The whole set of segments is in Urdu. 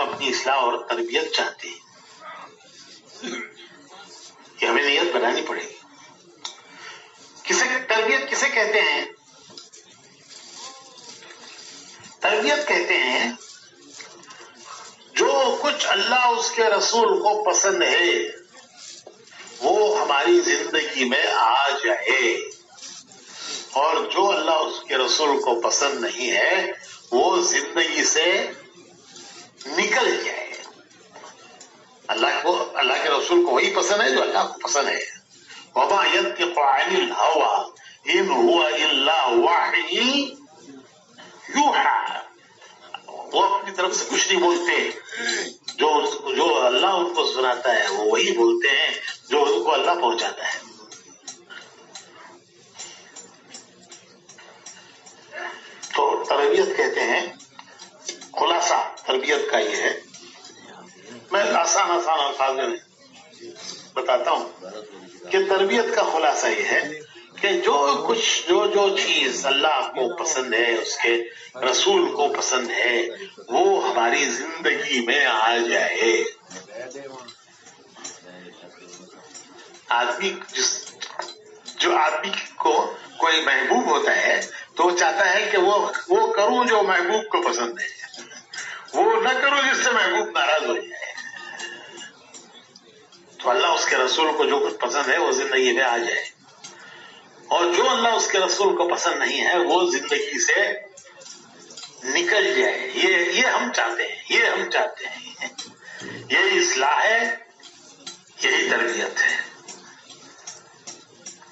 اپنی اصلاح اور تربیت چاہتے ہیں، یہ ہمیں نیت بنانی پڑے گی۔ تربیت کسے کہتے ہیں؟ تربیت کہتے ہیں جو کچھ اللہ اس کے رسول کو پسند ہے وہ ہماری زندگی میں آ جائے، اور جو اللہ اس کے رسول کو پسند نہیں ہے وہ زندگی سے نکل جائے۔ اللہ کے رسول کو وہی پسند ہے جو اللہ کو پسند ہے۔ وَمَا يَنطِقُ عَنِ الْهَوَىٰ إِنْ هُوَ إِلَّا وَحْيٌ يُوحَىٰ، وہ اپنی طرف سے کچھ نہیں بولتے، جو اللہ ان کو سناتا ہے وہ وہی بولتے ہیں جو ان کو اللہ پہنچاتا ہے۔ تو تربیت کہتے ہیں، خلاصہ تربیت کا یہ ہے، میں آسان الفاظ میں بتاتا ہوں کہ تربیت کا خلاصہ یہ ہے کہ جو چیز اللہ کو پسند ہے، اس کے رسول کو پسند ہے، وہ ہماری زندگی میں آ جائے۔ آدمی کو کوئی محبوب ہوتا ہے تو وہ چاہتا ہے کہ وہ کروں جو محبوب کو پسند ہے، وہ نہ کروں جس سے محبوب ناراض ہو جائے۔ تو اللہ اس کے رسول کو جو کچھ پسند ہے وہ زندگی میں آ جائے، اور جو اللہ اس کے رسول کو پسند نہیں ہے وہ زندگی سے نکل جائے۔ یہ ہم چاہتے ہیں، یہی اصلاح ہے، یہی تربیت ہے۔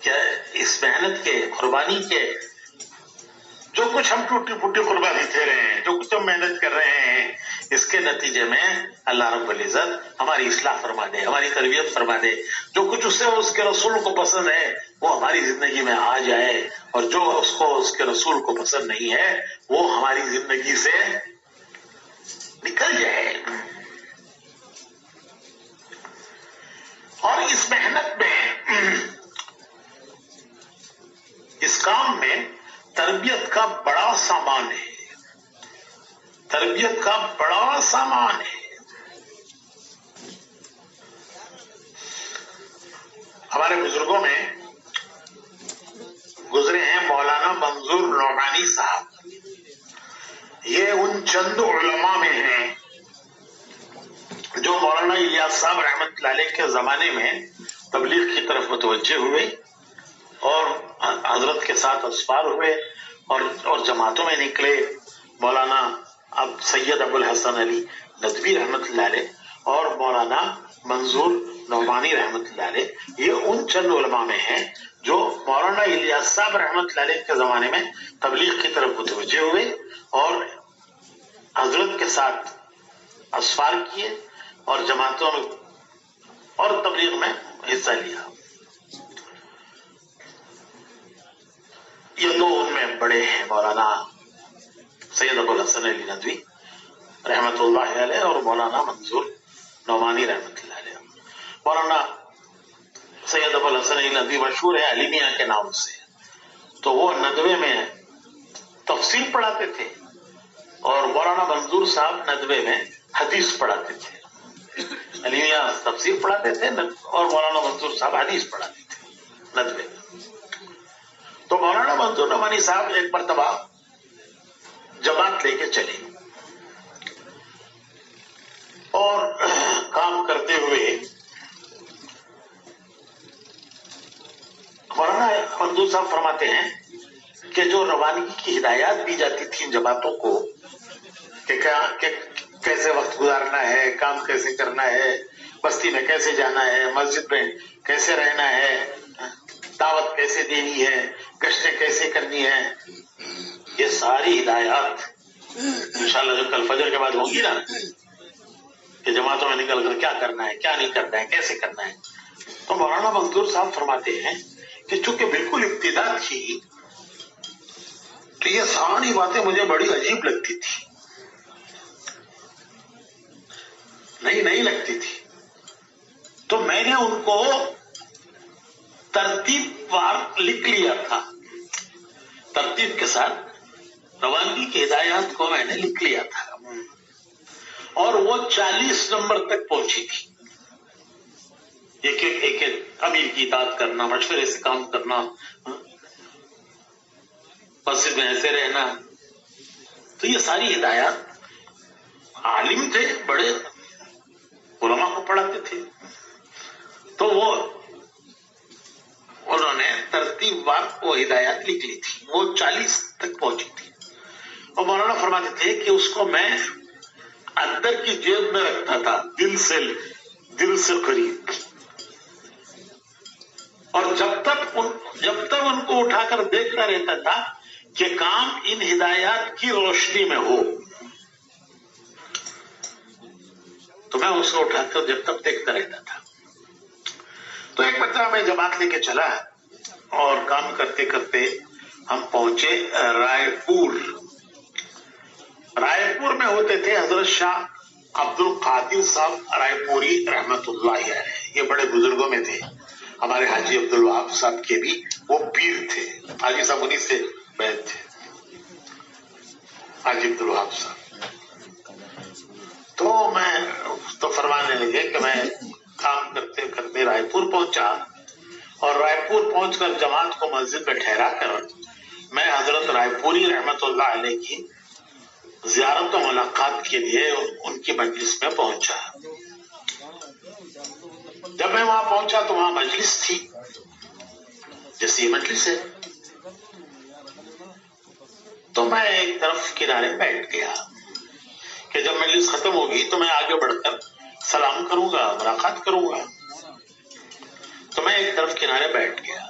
کیا اس محنت کے، قربانی کے، جو کچھ ہم ٹوٹی پھوٹی قربانی دے رہے ہیں، جو کچھ ہم محنت کر رہے ہیں، اس کے نتیجے میں اللہ رب العزت ہماری اصلاح فرما دے، ہماری تربیت فرما دے۔ جو کچھ اس کے رسول کو پسند ہے وہ ہماری زندگی میں آ جائے، اور جو اس کے رسول کو پسند نہیں ہے وہ ہماری زندگی سے نکل جائے۔ اور اس محنت میں، اس کام میں تربیت کا بڑا سامان ہے، تربیت کا بڑا سامان ہے۔ ہمارے بزرگوں میں گزرے ہیں مولانا منظور نعمانی صاحب، یہ ان چند علماء میں ہیں جو مولانا الیاس صاحب رحمۃ اللہ علیہ کے زمانے میں تبلیغ کی طرف متوجہ ہوئے اور حضرت کے ساتھ اسفار ہوئے اور جماعتوں میں نکلے۔ مولانا سید ابو الحسن علی ندوی رحمۃ اللہ علیہ اور مولانا منظور نعمانی رحمۃ اللہ علیہ، یہ ان چند علماء میں ہیں جو مولانا الیاس صاحب رحمۃ اللہ علیہ کے زمانے میں تبلیغ کی طرف متوجہ ہوئے اور حضرت کے ساتھ اسفار کیے اور جماعتوں اور تبلیغ میں حصہ لیا۔ یہ دو ان میں بڑے ہیں، مولانا سید ابو الحسن علی ندوی رحمۃ اللہ علیہ اور مولانا منظور نعمانی رحمۃ اللہ علیہ۔ مولانا سید ابو الحسن علی ندوی مشہور ہے علیمیہ کے نام سے، تو وہ ندوے میں تفسیر پڑھاتے تھے اور مولانا منظور صاحب ندوے میں حدیث پڑھاتے تھے۔ علیمیہ تفسیر پڑھاتے تھے اور مولانا منظور صاحب حدیث پڑھاتے تھے ندوے میں۔ تو مولانا منظور نعمانی صاحب ایک مرتبہ جماعت لے کے چلے اور کام کرتے ہوئے مولانا منظور صاحب فرماتے ہیں کہ جو روانگی کی ہدایات دی جاتی تھی جماعتوں کو کہ کیسے وقت گزارنا ہے، کام کیسے کرنا ہے، بستی میں کیسے جانا ہے، مسجد میں کیسے رہنا ہے، دعوت کیسے دینی ہے، گشتیں کیسے کرنی ہے، یہ ساری ہدایات انشاءاللہ جو کل فجر کے بعد ہوں گی نا کہ جماعتوں میں نکل کر کیا کرنا ہے، کیا نہیں کرنا ہے، کیسے کرنا ہے، تو مولانا منظور صاحب فرماتے ہیں کہ چونکہ بالکل ابتدا تھی تو یہ ساری باتیں مجھے بڑی عجیب لگتی تھی، نہیں لگتی تھی، تو میں نے ان کو ترتیب وار لکھ لیا تھا، ترتیب کے ساتھ روانگی کی ہدایات کو میں نے لکھ لیا تھا، اور وہ 40 نمبر تک پہنچی تھی. ایک امیر کی اطاعت کرنا، مشورے سے کام کرنا، مسجد میں ایسے رہنا. تو یہ ساری ہدایات عالم تھے، بڑے علماء کو پڑھاتے تھے، تو وہ انہوں نے ترتیب وار وہ ہدایات لکھ لی تھی. وہ 40 تک پہنچی تھی. اور مولانا فرماتے تھے کہ اس کو میں اندر کی جیب میں رکھتا تھا، دل سے قریب. اور جب تک ان کو اٹھا کر دیکھتا رہتا تھا کہ کام ان ہدایات کی روشنی میں ہو، تو میں اس کو اٹھا کر جب تک دیکھتا رہتا تھا. تو ایک مرتبہ میں جماعت لے کے چلا اور کام کرتے کرتے ہم پہنچے رائے پور میں ہوتے تھے حضرت شاہ عبد القادر صاحب رائے پوری رحمت اللہ علیہ. یہ بڑے بزرگوں میں تھے. ہمارے حاجی عبد الوہاب صاحب کے بھی وہ پیر تھے. حاجی صاحب انہیں سے بیعت تھے، حاجی عبد الوہاب صاحب. تو فرمانے لگے کہ میں کام کرتے کرتے رائے پور پہنچا، اور رائے پور پہنچ کر جماعت کو مسجد میں ٹھہرا کر میں حضرت رائے پوری رحمت اللہ علیہ کی زیارت و ملاقات کے لیے ان کی مجلس میں پہنچا. جب میں وہاں پہنچا تو وہاں مجلس تھی، جیسے یہ مجلس ہے. تو میں ایک طرف کنارے بیٹھ گیا کہ جب مجلس ختم ہوگی تو میں آگے بڑھ کر سلام کروں گا، ملاقات کروں گا. تو میں ایک طرف کنارے بیٹھ گیا.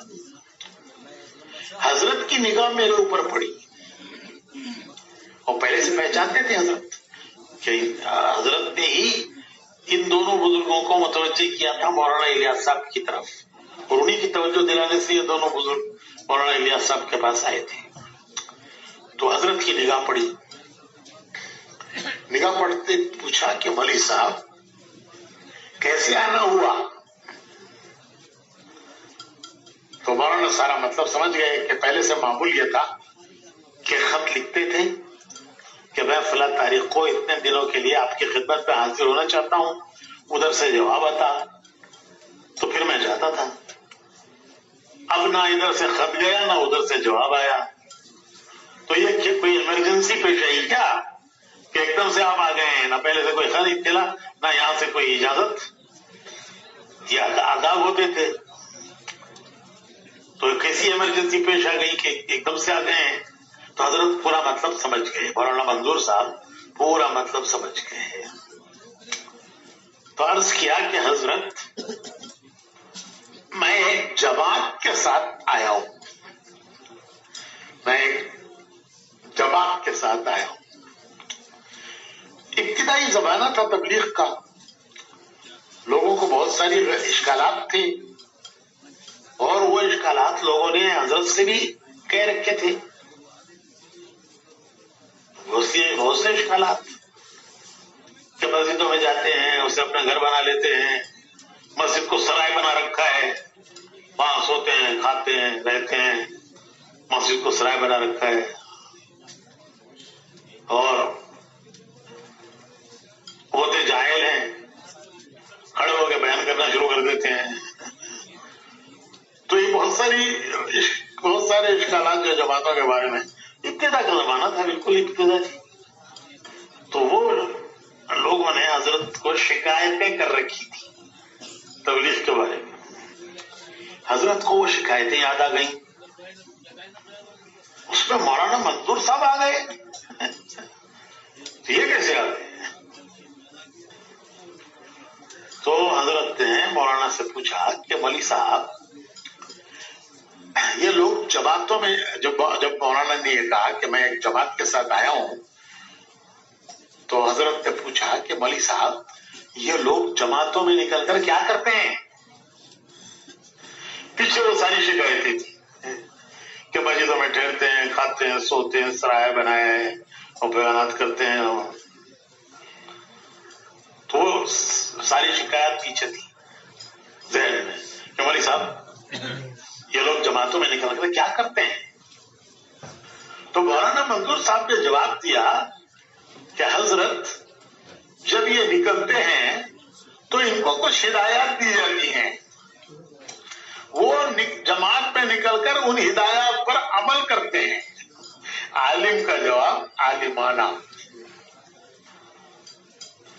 حضرت کی نگاہ میرے اوپر پڑی، اور پہلے سے پہچانتے تھے حضرت کہ حضرت نے ہی ان دونوں بزرگوں کو متوجہ کیا تھا مولانا الیاس صاحب کی طرف، اور انہی کی توجہ دلانے سے یہ دونوں بزرگ مولانا الیاس صاحب کے پاس آئے تھے. تو حضرت کی نگاہ پڑی. نگاہ پڑتے پوچھا کہ مولوی صاحب کیسے آنا ہوا؟ تو مولانا سارا مطلب سمجھ گئے کہ پہلے سے معمول یہ تھا کہ خط لکھتے تھے کہ میں فلاں تاریخ کو اتنے دنوں کے لیے آپ کی خدمت میں حاضر ہونا چاہتا ہوں. ادھر سے جواب آتا تو پھر میں جاتا تھا. اب نہ ادھر سے خط گیا نہ ادھر سے جواب آیا. تو یہ کوئی ایمرجنسی پیش آئی کیا کہ ایک دم سے آپ آ گئے ہیں؟ نہ پہلے سے کوئی خط اطلاع، نہ یہاں سے کوئی اجازت. یہ آداب ہوتے تھے. تو کیسی ایمرجنسی پیش آ گئی کہ ایک دم سے آ گئے ہیں؟ تو حضرت پورا مطلب سمجھ گئے، مولانا منظور صاحب پورا مطلب سمجھ گئے. تو عرض کیا کہ حضرت میں ایک جماعت کے ساتھ آیا ہوں، میں ایک جماعت کے ساتھ آیا ہوں. ابتدائی زمانہ تھا تبلیغ کا، لوگوں کو بہت ساری اشکالات تھے، اور وہ اشکالات لوگوں نے حضرت سے بھی کہہ رکھے تھے. بہت سے اشکالات کہ مسجدوں میں جاتے ہیں اسے اپنا گھر بنا لیتے ہیں، مسجد کو سرائے بنا رکھا ہے، وہاں سوتے ہیں، کھاتے ہیں، رہتے ہیں، مسجد کو سرائے بنا رکھا ہے. اور ہوتے جاہل ہیں، کھڑے ہو کے بیان کرنا شروع کر دیتے ہیں. تو یہ بہت سارے اشکالات جو جماعتوں کے بارے میں، ابتدا کا زمانہ تھا، بالکل ابتدا تھی. تو وہ لوگوں نے حضرت کو شکایتیں کر رکھی تھی تبلیغ کے بارے میں. حضرت کو وہ شکایتیں یاد آ گئیں. اس میں مولانا منظور صاحب آ گئے. یہ کیسے آ گئے؟ تو حضرت نے مولانا سے پوچھا کہ مولوی صاحب یہ لوگ جماعتوں میں، جب مولانا نے یہ کہا کہ میں ایک جماعت کے ساتھ آیا ہوں، تو حضرت نے پوچھا کہ مولوی صاحب یہ لوگ جماعتوں میں نکل کر کیا کرتے ہیں؟ پیچھے وہ ساری شکایتیں تھی کہ مسجدوں میں ٹھہرتے ہیں، کھاتے ہیں، سوتے ہیں، سرائے بنائے ہیں اور بیانات کرتے ہیں. تو وہ ساری شکایت پیچھے تھی ذہن میں کہ مولوی صاحب یہ لوگ جماعتوں میں نکل کر کیا کرتے ہیں؟ تو مولانا منظور صاحب نے جواب دیا کہ حضرت یہ نکلتے ہیں تو ان کو کچھ ہدایات دی جاتی ہیں، وہ جماعت میں نکل کر ان ہدایات پر عمل کرتے ہیں۔ عالم کا جواب عالمانہ،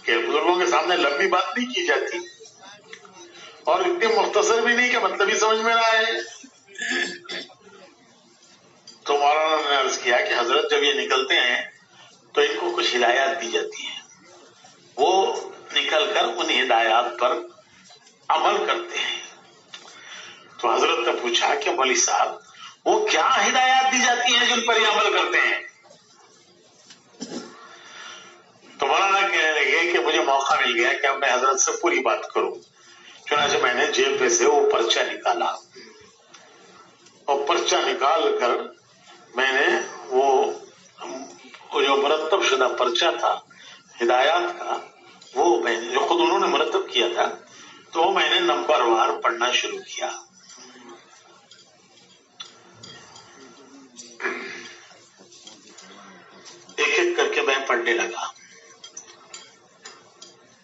کہ بزرگوں کے سامنے لمبی بات نہیں کی جاتی اور اتنی مختصر بھی نہیں کہ مطلب ہی سمجھ میں نہ آئے۔ تو مولانا نے عرض کیا کہ حضرت جب یہ نکلتے ہیں تو ان کو کچھ ہدایات دی جاتی ہیں، وہ نکل کر ان ہدایات پر عمل کرتے ہیں۔ تو حضرت نے پوچھا کہ مولوی صاحب وہ کیا ہدایات دی جاتی ہیں جن پر یہ عمل کرتے ہیں؟ تو مولانا کہنے لگے کہ مجھے موقع مل گیا کہ اب میں حضرت سے پوری بات کروں، چنانچہ میں نے جیب میں سے وہ پرچہ نکالا اور پرچہ نکال کر میں نے وہ جو مرتب شدہ پرچہ تھا ہدایات کا، وہ میں نے جو خود انہوں نے مرتب کیا تھا، تو وہ میں نے نمبر وار پڑھنا شروع کیا۔ ایک ایک کر کے میں پڑھنے لگا۔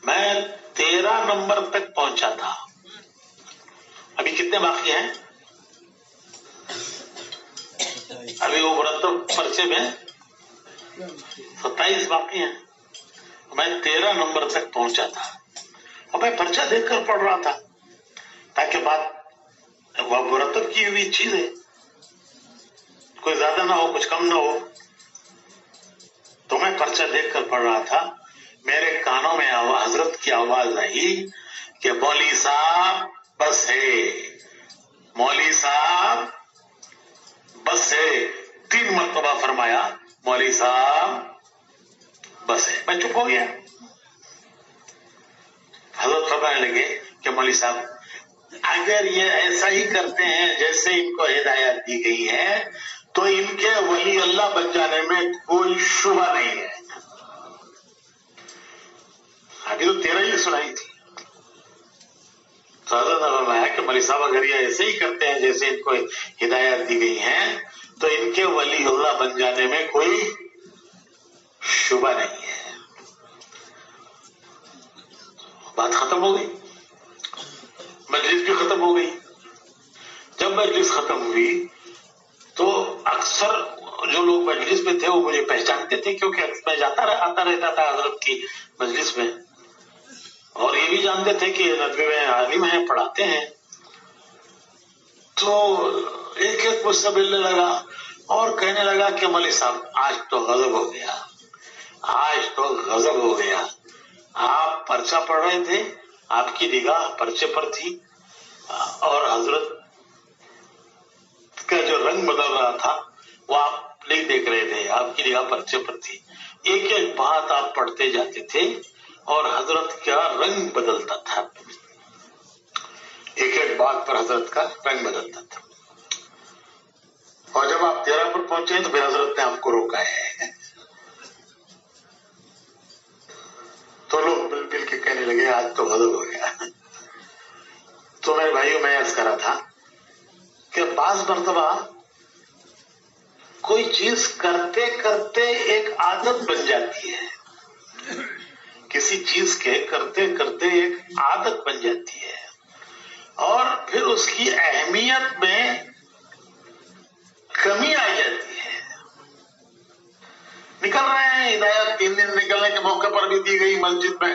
میں 13 نمبر تک پہنچا تھا۔ ابھی کتنے باقی ہیں؟ ابھی وہ مرتب پرچے میں 27 باقی ہیں۔ میں 13 نمبر تک پہنچا تھا اور میں پرچہ دیکھ کر پڑھ رہا تھا تاکہ بات وہ مرتب کی ہوئی چیز ہے، کوئی زیادہ نہ ہو کچھ کم نہ ہو۔ تو میں پرچہ دیکھ کر پڑھ رہا تھا، میرے کانوں میں حضرت کی آواز آئی کہ مولوی صاحب بس ہے، مولوی صاحب بس ہے۔ 3 مرتبہ فرمایا مولوی صاحب بس ہے۔ میں چپ ہو گیا۔ حضرت فرمانے لگے کہ مولوی صاحب اگر یہ ایسا ہی کرتے ہیں جیسے ان کو ہدایت دی گئی ہے تو ان کے ولی اللہ بن جانے میں کوئی شبہ نہیں ہے۔ ابھی تو 13 ہی سنائی تھی۔ تو حضرت نے فرمایا کہ مولوی صاحب اگر یہ ایسے ہی کرتے ہیں جیسے ان کو ہدایت دی گئی ہیں تو ان کے ولی اللہ بن جانے میں کوئی شبہ نہیں ہے۔ بات ختم ہو گئی، مجلس بھی ختم ہو گئی۔ جب مجلس ختم ہوئی تو اکثر جو لوگ مجلس میں تھے وہ مجھے پہچانتے تھے، کیونکہ میں آتا رہتا تھا حضرت کی مجلس میں، اور یہ بھی جانتے تھے کہ ندوے میں عالم ہیں، پڑھاتے ہیں۔ تو ایک ایک مجھ سے ملنے لگا اور کہنے لگا کہ مولوی صاحب آج تو غضب ہو گیا، آج تو غضب ہو گیا۔ آپ پرچہ پڑھ رہے تھے، آپ کی نگاہ پرچے پر تھی اور حضرت کا جو رنگ بدل رہا تھا وہ آپ نہیں دیکھ رہے تھے، آپ کی نگاہ پرچے پر تھی۔ ایک ایک بات آپ پڑھتے جاتے تھے اور حضرت کا رنگ بدلتا تھا، ایک ایک بات پر حضرت کا رنگ بدلتا تھا۔ اور جب آپ 13 پر پہنچے تو پھر حضرت نے آپ کو روکا ہے۔ تو لوگ مل مل کے کہنے لگے آج تو غضب ہو گیا۔ تو میرے بھائیوں میں عرض کر رہا تھا کہ بعض مرتبہ کوئی چیز کرتے کرتے ایک عادت بن جاتی ہے، کسی چیز کے کرتے کرتے ایک عادت بن جاتی ہے اور پھر اس کی اہمیت میں کمی آ جاتی ہے۔ نکل رہے ہیں، ہدایت 3 دن نکلنے کے موقع پر بھی دی گئی مسجد میں،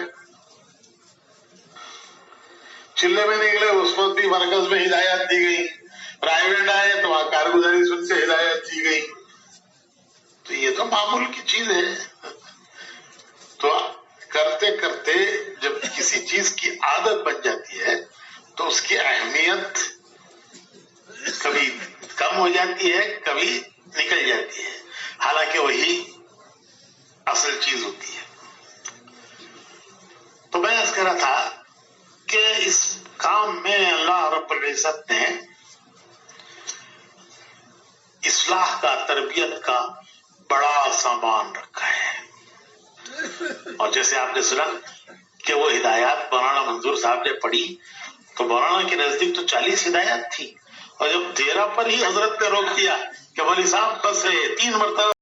چلے میں نکلے اس وقت بھی مرکز میں ہدایت دی گئی، پرائیویٹ آئے تو وہاں کارگزاری سن سے ہدایت دی گئی۔ تو یہ تو معمول کی چیز ہے۔ تو کرتے کرتے جب کسی چیز کی عادت بن جاتی ہے تو اس کی اہمیت کبھی کم ہو جاتی ہے، کبھی نکل جاتی ہے، حالانکہ وہی اصل چیز ہوتی ہے۔ تو میں عرض کر رہا تھا کہ اس کام میں اللہ رب العزت نے اصلاح کا، تربیت کا بڑا سامان رکھا ہے۔ اور جیسے آپ نے سنا کہ وہ ہدایات مولانا منظور صاحب نے پڑھی تو مولانا کے نزدیک تو 40 ہدایات تھی، اور جب 13 پر ہی حضرت نے روک دیا کہ مولوی صاحب بس 3 مرتبہ